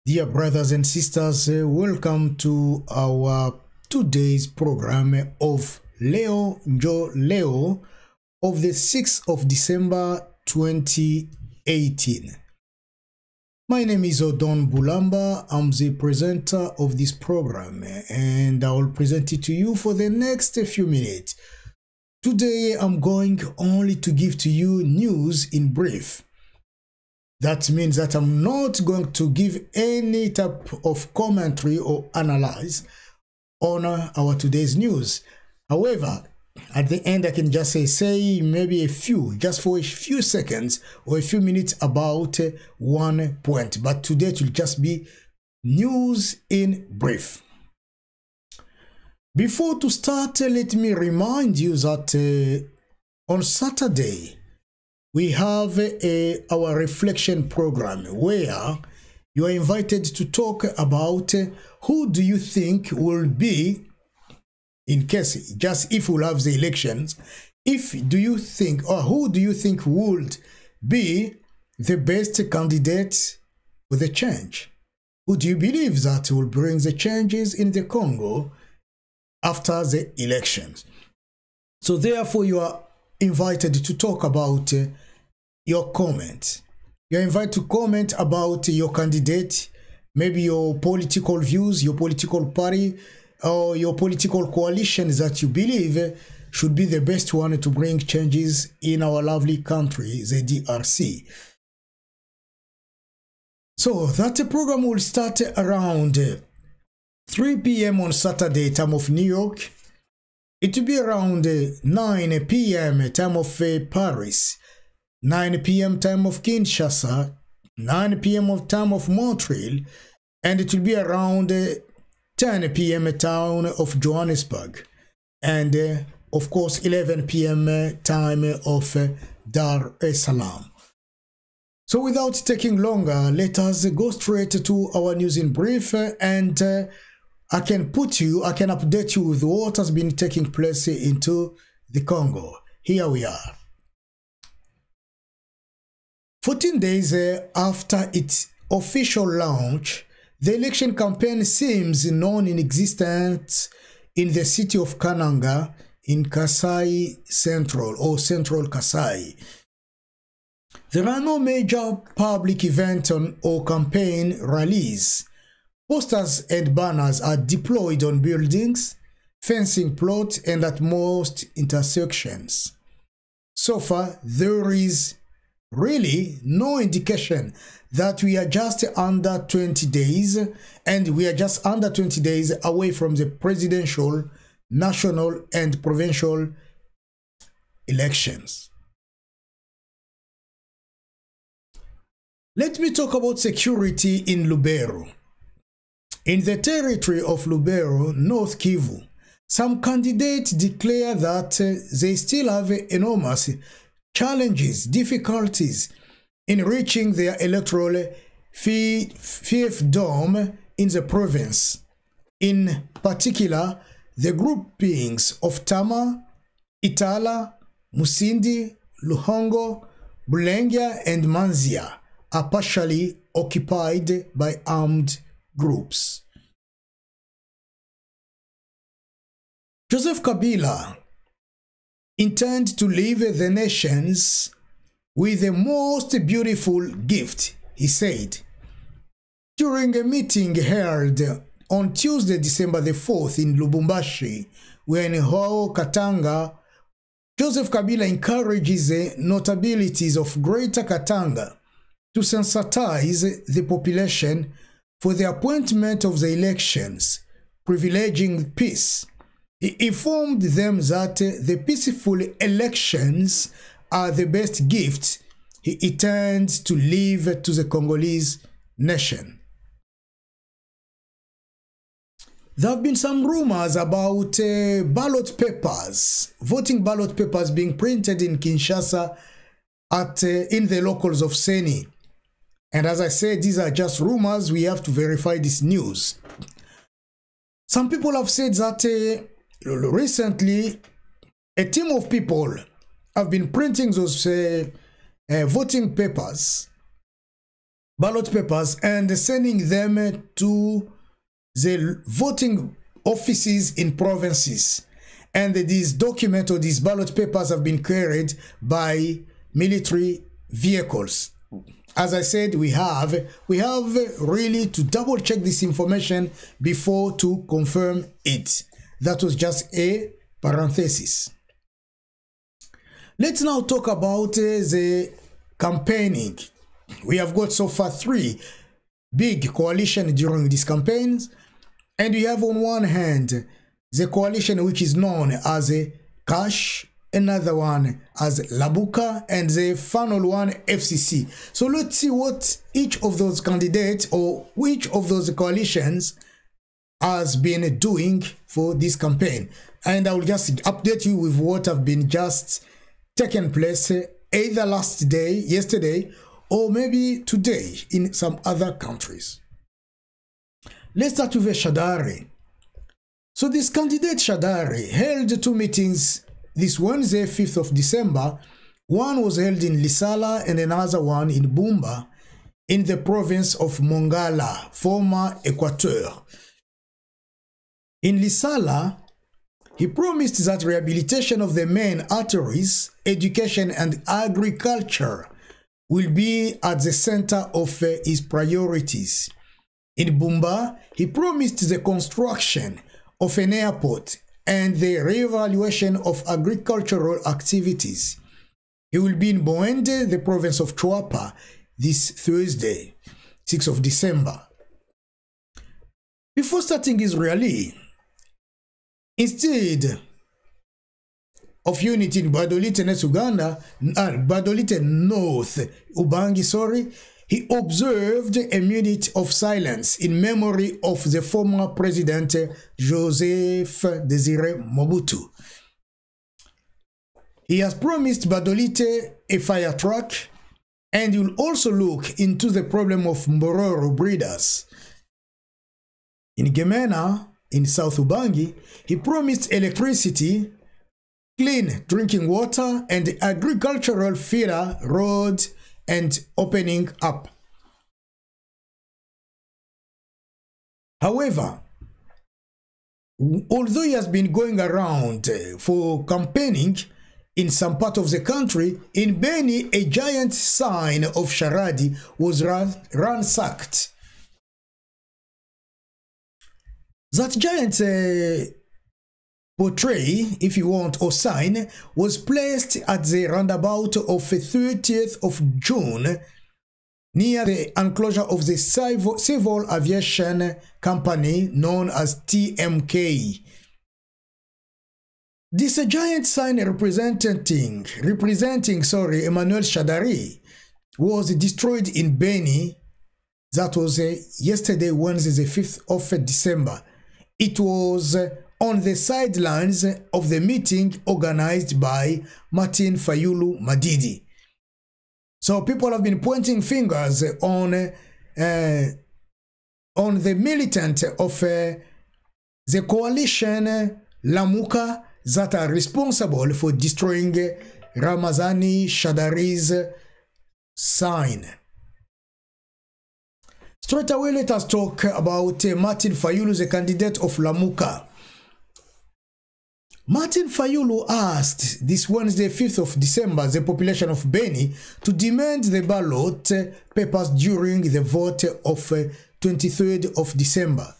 Dear brothers and sisters, welcome to our today's program of NJO of the 6th of December 2018. My name is Odon Bulamba. I'm the presenter of this program and I will present it to you for the next few minutes. Today I'm going only to give to you news in brief. That means that I'm not going to give any type of commentary or analyze on our today's news. However, at the end I can just say maybe just for a few seconds or a few minutes about one point. But today it will just be news in brief. Before to start, let me remind you that on Saturday, we have our reflection program where you are invited to talk about who do you think will be, in case, just if we'll have the elections, who do you think would be the best candidate for the change? Who do you believe that will bring the changes in the Congo after the elections? So therefore you are invited to talk about your comment. You're invited to comment about your candidate, maybe your political views, your political party, or your political coalitions that you believe should be the best one to bring changes in our lovely country, the DRC. So that program will start around 3 p.m. on Saturday, time of New York. It will be around 9 p.m. time of Paris, 9 p.m. time of Kinshasa, 9 p.m. time of Montreal, and it will be around 10 p.m. town of Johannesburg, and of course 11 p.m. time of Dar es Salaam. So without taking longer, let us go straight to our news in brief, and I can update you with what has been taking place into the Congo. Here we are. 14 days after its official launch, the election campaign seems non-existent in the city of Kananga in Kasai Central or Central Kasai. There are no major public events or campaign rallies. Posters and banners are deployed on buildings, fencing plots, and at most intersections. So far, there is really no indication that we are just under 20 days, and we are just under 20 days away from the presidential, national, and provincial elections. Let me talk about security in Lubero. In the territory of Lubero, North Kivu, some candidates declare that they still have enormous challenges, difficulties in reaching their electoral fiefdom in the province. In particular, the groupings of Tama, Itala, Musindi, Luhongo, Bulengia, and Manzia are partially occupied by armed groups. Joseph Kabila intends to leave the nations with the most beautiful gift, he said. During a meeting held on Tuesday, December the 4th in Lubumbashi, when Hao Katanga, Joseph Kabila encourages the notabilities of Greater Katanga to sensitize the population for the appointment of the elections, privileging peace. He informed them that the peaceful elections are the best gift he intends to leave to the Congolese nation. There have been some rumors about ballot papers, voting ballot papers being printed in Kinshasa in the locals of Seni. And as I said, these are just rumors. We have to verify this news. Some people have said that recently a team of people have been printing those voting papers ballot papers and sending them to the voting offices in provinces. And these documents or these ballot papers have been carried by military vehicles. As I said, we have really to double check this information before to confirm it. That was just a parenthesis. Let's now talk about the campaigning. We have got so far 3 big coalitions during these campaigns. And we have on one hand the coalition which is known as a Cash, another one as Labuka, and the final one FCC. So let's see what each of those candidates or which of those coalitions has been doing for this campaign. And I will just update you with what have been just taken place either yesterday, or maybe today in some other countries. Let's start with Shadari. So this candidate Shadari held 2 meetings this Wednesday, 5th of December. One was held in Lisala and another one in Bumba in the province of Mongala, former Equateur. In Lisala, he promised that rehabilitation of the main arteries, education and agriculture will be at the center of his priorities. In Bumba, he promised the construction of an airport and the re-evaluation of agricultural activities. He will be in Boende, the province of Chuapa, this Thursday, 6th of December. Before starting his rally, instead of unity in Badolite North, Ubangi, he observed a minute of silence in memory of the former president Joseph Désiré Mobutu. He has promised Badolite a fire truck, and he will also look into the problem of Mbororo breeders. In Gemena, in South Ubangi, he promised electricity, clean drinking water, and agricultural feeder roads and opening up. However, although he has been going around for campaigning in some part of the country, in Beni, a giant sign of Sharadi was ransacked. That giant portrait, if you want, or sign, was placed at the roundabout of 30th of June near the enclosure of the civil aviation company known as TMK. This giant sign representing Emmanuel Shadari was destroyed in Beni. That was yesterday, Wednesday, the 5th of December. It was on the sidelines of the meeting organized by Martin Fayulu Madidi. So people have been pointing fingers on the militant of the coalition Lamuka that are responsible for destroying Ramazani Shadari's sign. Straight away, let us talk about Martin Fayulu, the candidate of Lamuka. Martin Fayulu asked this Wednesday, 5th of December, the population of Beni to demand the ballot papers during the vote of 23rd of December.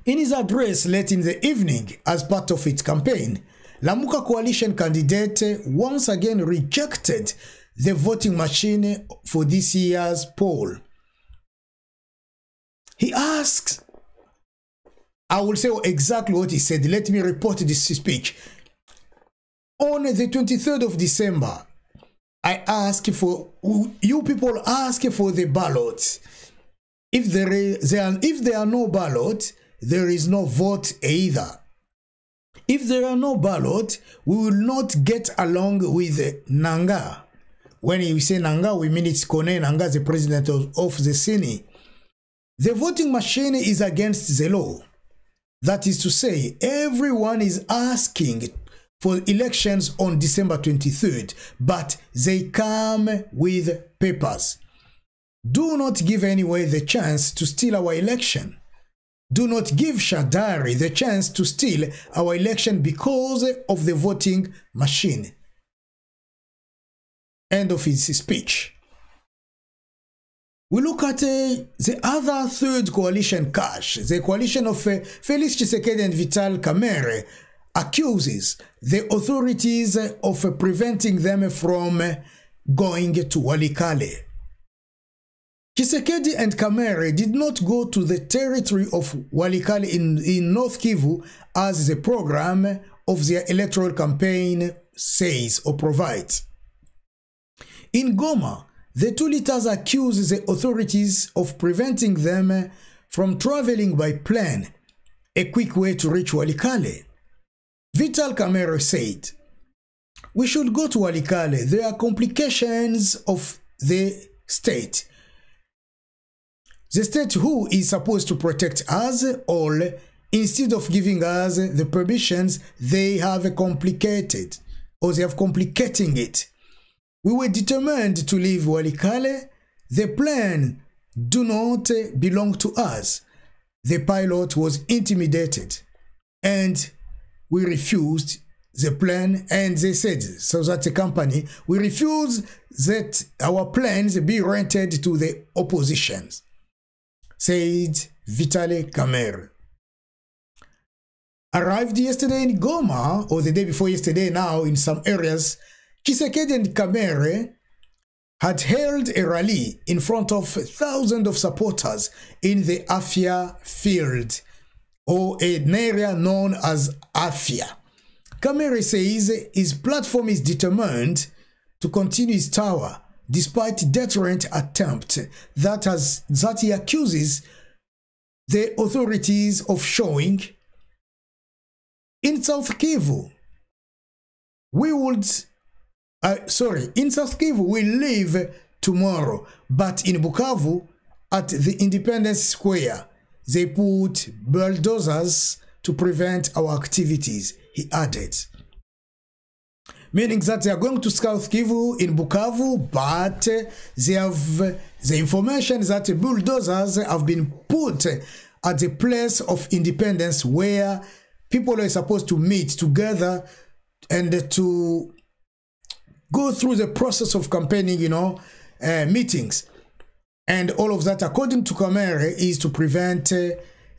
In his address late in the evening, as part of its campaign, Lamuka coalition candidate once again rejected the voting machine for this year's poll. He asks, I will say exactly what he said. Let me report this speech. On the 23rd of December, I asked for, you people ask for the ballots. If there are no ballots, there is no vote either. If there are no ballots, we will not get along with Nanga. When we say Nanga, we mean it's Kone Nanga, the president of the Sini. The voting machine is against the law. That is to say, everyone is asking for elections on December 23rd, but they come with papers. Do not give anyone the chance to steal our election. Do not give Shadari the chance to steal our election because of the voting machine. End of his speech. We look at the other third coalition cash. The coalition of Felix Tshisekedi and Vital Kamerhe accuses the authorities of preventing them from going to Walikale. Tshisekedi and Kamerhe did not go to the territory of Walikale in North Kivu as the program of their electoral campaign says or provides. In Goma, the two leaders accuse the authorities of preventing them from traveling by plane, a quick way to reach Walikale. Vital Kamerhe said, "We should go to Walikale. There are complications of the state. The state who is supposed to protect us all, instead of giving us the permissions, they have complicated, or they have complicating it. We were determined to leave Walikale. The plan do not belong to us. The pilot was intimidated and we refused the plan, and they said, so that the company, we refuse that our plans be rented to the oppositions," said Vital Kamerhe. Arrived yesterday in Goma, or the day before yesterday now in some areas, Tshisekedi and Kamerhe had held a rally in front of thousands of supporters in the Afia field, or an area known as Afia. Kamerhe says his platform is determined to continue his tower despite deterrent attempt that he accuses the authorities of showing. In South Kivu, in South Kivu we leave tomorrow, but in Bukavu at the Independence Square they put bulldozers to prevent our activities, he added. Meaning that they are going to South Kivu in Bukavu, but they have the information that bulldozers have been put at the place of independence where people are supposed to meet together and to go through the process of campaigning, meetings. And all of that, according to Kamerhe, is to prevent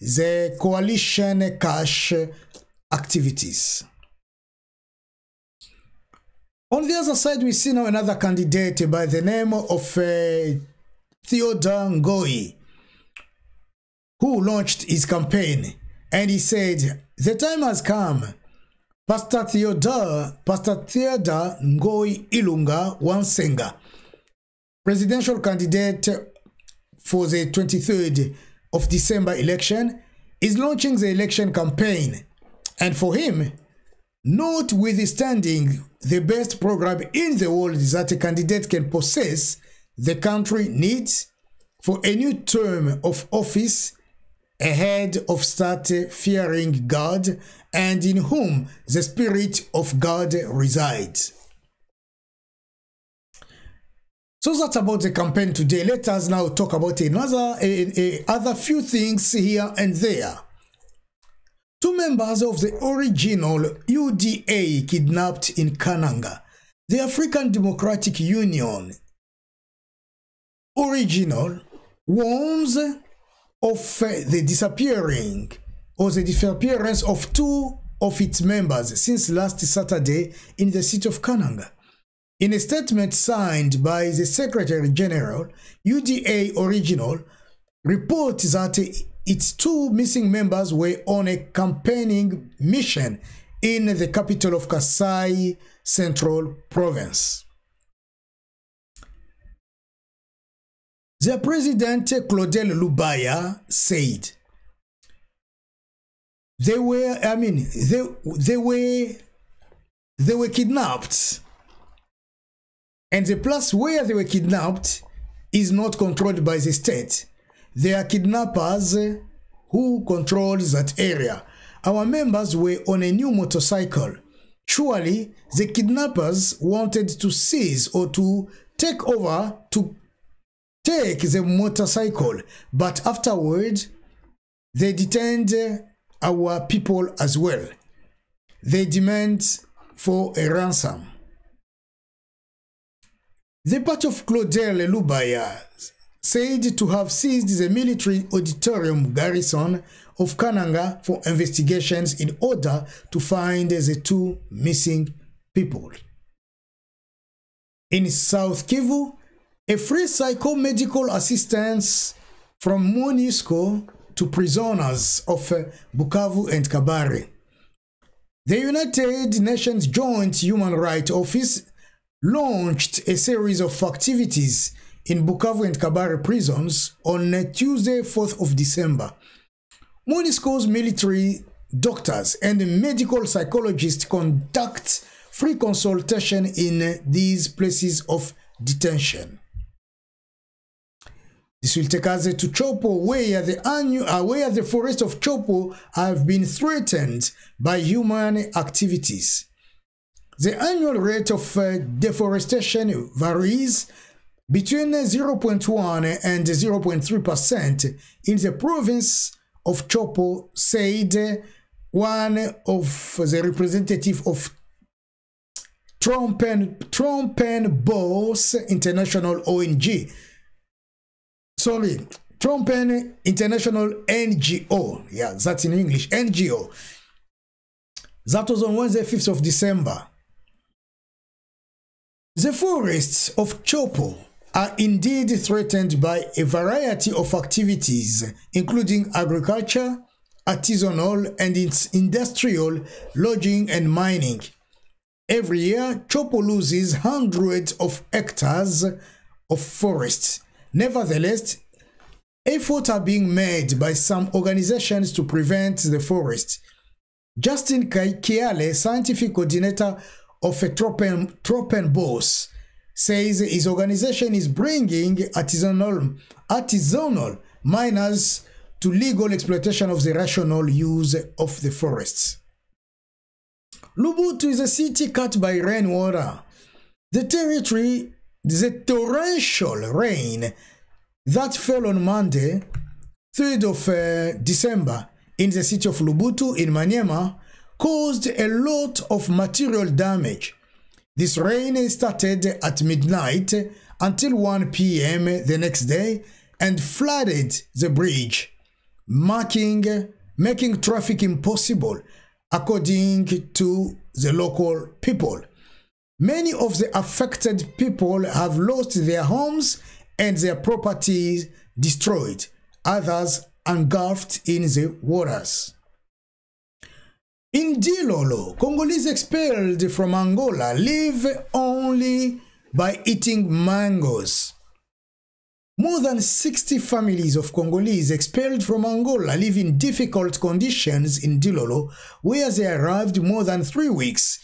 the coalition cash activities. On the other side, we see now another candidate by the name of Theodore Ngoi, who launched his campaign, and he said, "The time has come. Pastor Theodore Ngoi Ilunga Wansenga, presidential candidate for the 23rd of December election, is launching the election campaign. And for him, notwithstanding the best program in the world that a candidate can possess, the country needs for a new term of office a head of start fearing God and in whom the Spirit of God resides." So that's about the campaign today. Let us now talk about other few things here and there. Two members of the original UDA kidnapped in Kananga. The African Democratic Union original warns of the disappearance of two of its members since last Saturday in the city of Kananga. In a statement signed by the Secretary General, UDA Original reports that its two missing members were on a campaigning mission in the capital of Kasai Central Province. The President Claudel Lubaya said they were kidnapped, and the place where they were kidnapped is not controlled by the state. They are kidnappers who control that area. Our members were on a new motorcycle. Surely the kidnappers wanted to seize or to take over, to take the motorcycle, but afterward, they detained our people as well. They demand for a ransom. The part of Claudel Lubaya said to have seized the military auditorium garrison of Kananga for investigations in order to find the two missing people. In South Kivu, a free psychomedical assistance from MONUSCO to prisoners of Bukavu and Kabare. The United Nations Joint Human Rights Office launched a series of activities in Bukavu and Kabare prisons on Tuesday, 4th of December. MONUSCO's military doctors and medical psychologists conduct free consultation in these places of detention. This will take us to Chopo, where the forests of Chopo have been threatened by human activities. The annual rate of deforestation varies between 0.1 and 0.3% in the province of Chopo, said one of the representatives of Trompen Boss International ONG. Sorry, Trompen International NGO. Yeah, that's in English, NGO. That was on Wednesday, 5th of December. The forests of Chopo are indeed threatened by a variety of activities, including agriculture, artisanal and industrial, logging and mining. Every year, Chopo loses hundreds of hectares of forests. Nevertheless, efforts are being made by some organizations to prevent the forest. Justin Kiale, scientific coordinator of a Tropen Boss, says his organization is bringing artisanal miners to legal exploitation of the rational use of the forests. Lubutu is a city cut by rainwater. The torrential rain that fell on Monday, 3rd of December, in the city of Lubutu in Maniema, caused a lot of material damage. This rain started at midnight until 1 p.m. the next day and flooded the bridge, making traffic impossible, according to the local people. Many of the affected people have lost their homes and their properties destroyed, others engulfed in the waters. In Dilolo, Congolese expelled from Angola live only by eating mangoes. More than 60 families of Congolese expelled from Angola live in difficult conditions in Dilolo, where they arrived more than 3 weeks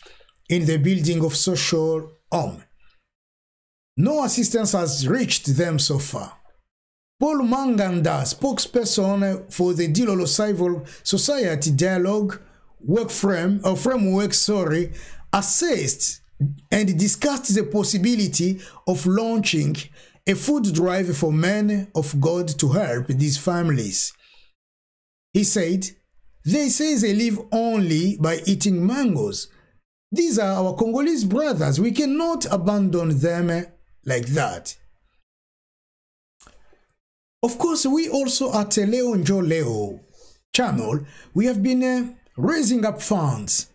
in the building of social home. No assistance has reached them so far. Paul Manganda, spokesperson for the Dilolo Civil Society Dialogue framework, assessed and discussed the possibility of launching a food drive for men of God to help these families. He said, they say they live only by eating mangoes. These are our Congolese brothers. We cannot abandon them like that. Of course, we also at Leo channel, we have been raising up funds.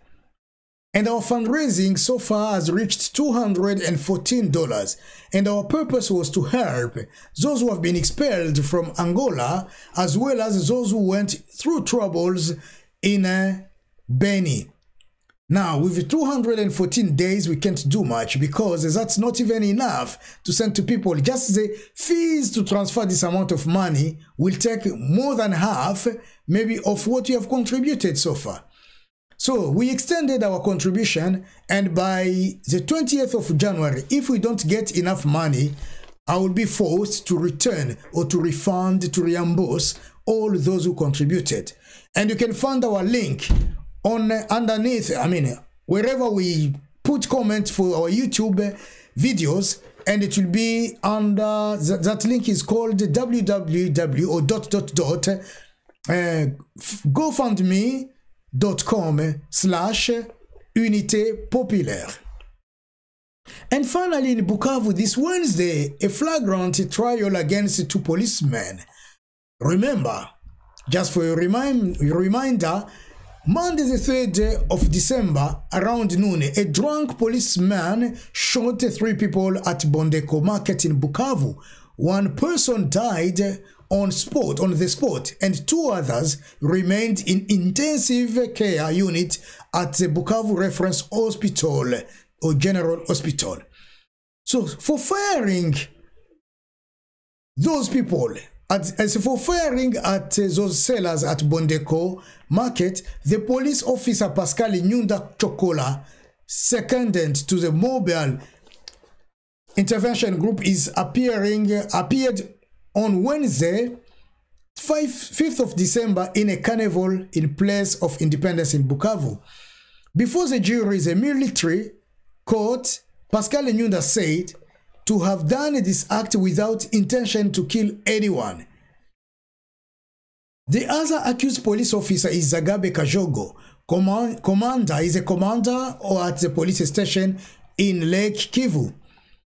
And our fundraising so far has reached $214. And our purpose was to help those who have been expelled from Angola, as well as those who went through troubles in Beni. Now, with 214 days, we can't do much because that's not even enough to send to people. Just the fees to transfer this amount of money will take more than half, maybe, of what you have contributed so far. So we extended our contribution, and by the 20th of January, if we don't get enough money, I will be forced to return or to refund, to reimburse all those who contributed. And you can find our link on underneath, wherever we put comments for our YouTube videos, and it will be under that link is called www or gofundme.com/Unité Populaire. And finally, in Bukavu this Wednesday, a flagrant trial against 2 policemen. Remember, just for a reminder, Monday the 3rd of December, around noon, a drunk policeman shot 3 people at Bondeko Market in Bukavu. 1 person died on the spot, and 2 others remained in intensive care unit at the Bukavu Reference Hospital or General Hospital. So for firing those people, for firing at those sellers at Bondeko Market, the police officer Pascal Nyunda Chokola, seconded to the mobile intervention group, appeared on Wednesday, 5th of December, in a carnival in Place of Independence in Bukavu. Before the jury, the military court, Pascal Nyunda said to have done this act without intention to kill anyone. The other accused police officer is Zagabe Kajogo. Is a commander at the police station in Lake Kivu.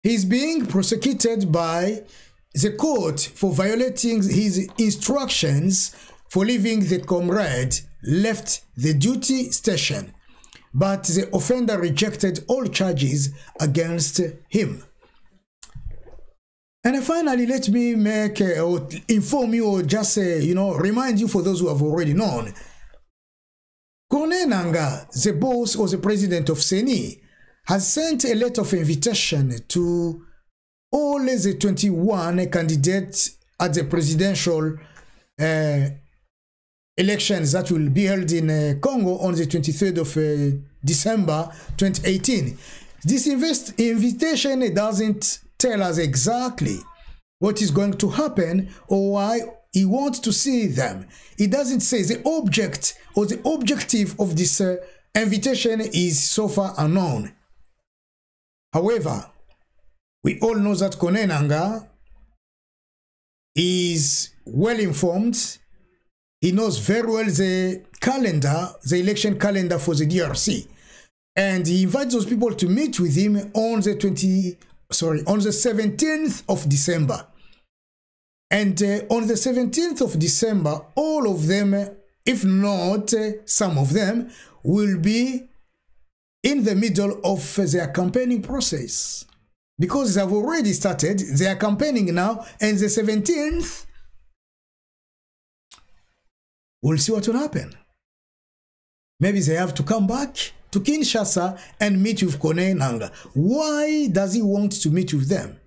He is being prosecuted by the court for violating his instructions for leaving the comrade left the duty station, but the offender rejected all charges against him. And finally, let me inform you, or just remind you, for those who have already known, Corneille Nangaa, the boss or the president of CENI, has sent a letter of invitation to all the 21 candidates at the presidential elections that will be held in Congo on the 23rd of December 2018. This invitation doesn't tell us exactly what is going to happen or why he wants to see them. It doesn't say. The object or the objective of this invitation is so far unknown. However, we all know that Corneille Nangaa is well informed. He knows very well the election calendar for the DRC. And he invites those people to meet with him on the 17th of December. And on the 17th of December, all of them, if not some of them, will be in the middle of their campaigning process. Because they have already started, they are campaigning now, and the 17th, we'll see what will happen. Maybe they have to come back to Kinshasa and meet with Corneille Nangaa. Why does he want to meet with them?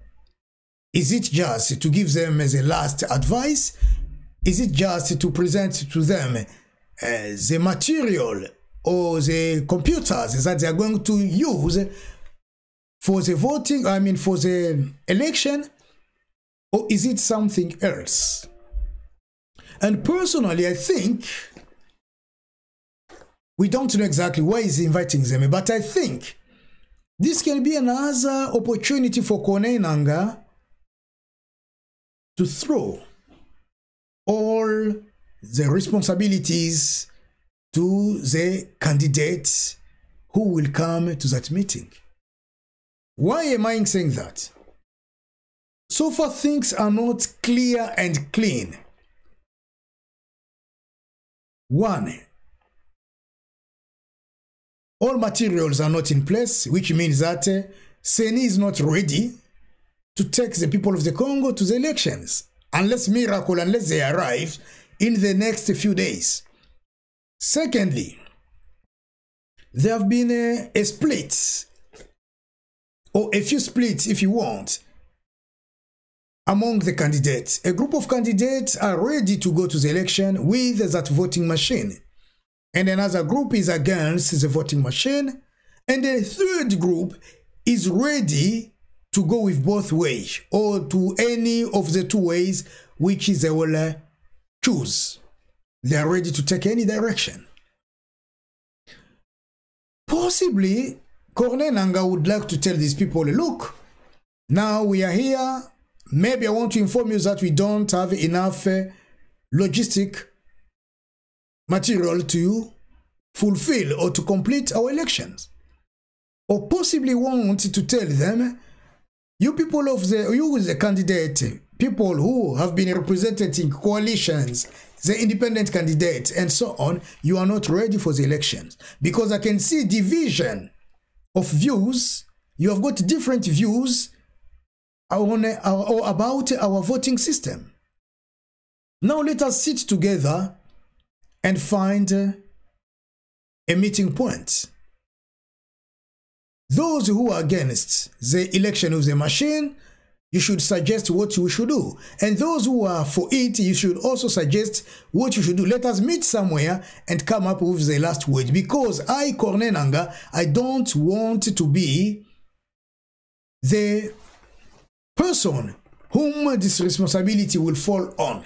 Is it just to give them the last advice? Is it just to present to them the material or the computers that they are going to use for the voting, for the election? Or is it something else? And personally, I think we don't know exactly why he's inviting them, but I think this can be another opportunity for Corneille Nangaa to throw all the responsibilities to the candidates who will come to that meeting. Why am I saying that? So far, things are not clear and clean. One, all materials are not in place, which means that CENI is not ready to take the people of the Congo to the elections, unless they arrive in the next few days. Secondly, there have been a split, or a few splits if you want, among the candidates. A group of candidates are ready to go to the election with that voting machine, and another group is against the voting machine, and a third group is ready to go with both ways, or to any of the 2 ways which they will choose. They are ready to take any direction. Possibly, Corneille Nangaa would like to tell these people, look, Now we are here. Maybe I want to inform you that we don't have enough logistic material to fulfill or to complete our elections. Or possibly want to tell them, you people of the candidate, people who have been represented in coalitions, the independent candidate and so on, you are not ready for the elections. Because I can see division of views. You have got different views about our voting system. Now let us sit together and find a meeting point. Those who are against the election of the machine, you should suggest what you should do. And those who are for it, you should also suggest what you should do. Let us meet somewhere and come up with the last word. Because I, Corneille Nangaa, I don't want to be the person whom this responsibility will fall on.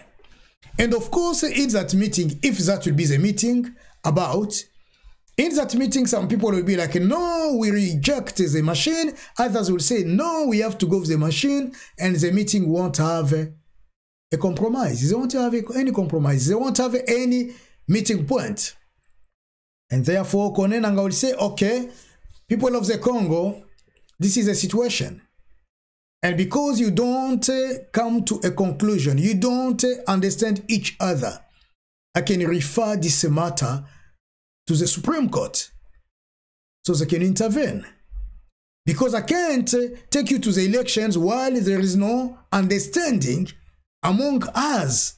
And of course, in that meeting, if that will be the meeting about, in that meeting, some people will be like, no, we reject the machine. Others will say, no, we have to go with the machine. And the meeting won't have a compromise. They won't have any compromise. They won't have any meeting point. And therefore, Corneille Nangaa will say, okay, people of the Congo, this is the situation. And because you don't come to a conclusion, you don't understand each other, I can refer this matter to the Supreme Court so they can intervene. Because I can't take you to the elections while there is no understanding among us.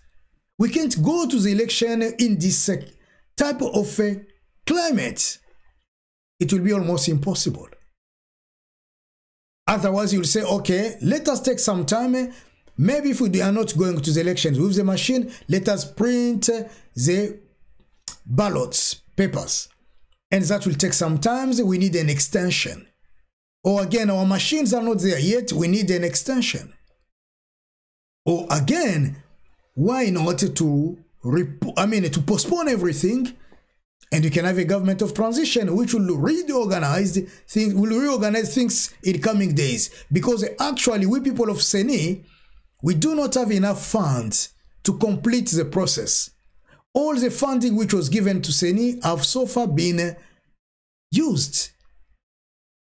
We can't go to the election in this type of climate. It will be almost impossible. Otherwise, you'll say, okay, let us take some time. Maybe if we are not going to the elections with the machine, let us print the ballots papers. And that will take some time. We need an extension. Or again, our machines are not there yet. We need an extension. Or again, why not to postpone everything? And you can have a government of transition which will reorganize things in coming days. Because actually, we people of CENI, we do not have enough funds to complete the process. All the funding which was given to CENI have so far been used.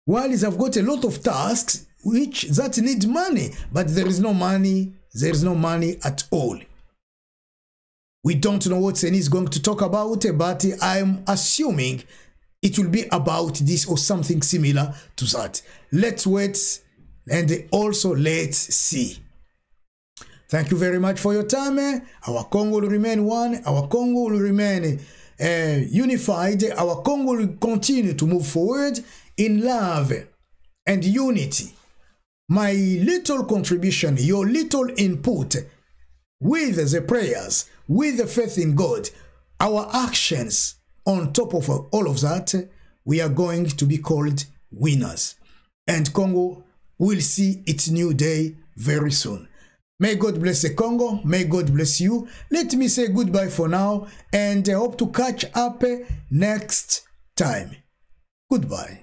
While they've got a lot of tasks that need money, but there is no money. There is no money at all. We don't know what CENI is going to talk about, but I'm assuming it will be about this or something similar to that. Let's wait and also let's see. Thank you very much for your time. Our Congo will remain one. Our Congo will remain unified. Our Congo will continue to move forward in love and unity. My little contribution, your little input with the prayers, with the faith in God, our actions on top of all of that, we are going to be called winners. And Congo will see its new day very soon. May God bless the Congo. May God bless you. Let me say goodbye for now and I hope to catch up next time. Goodbye.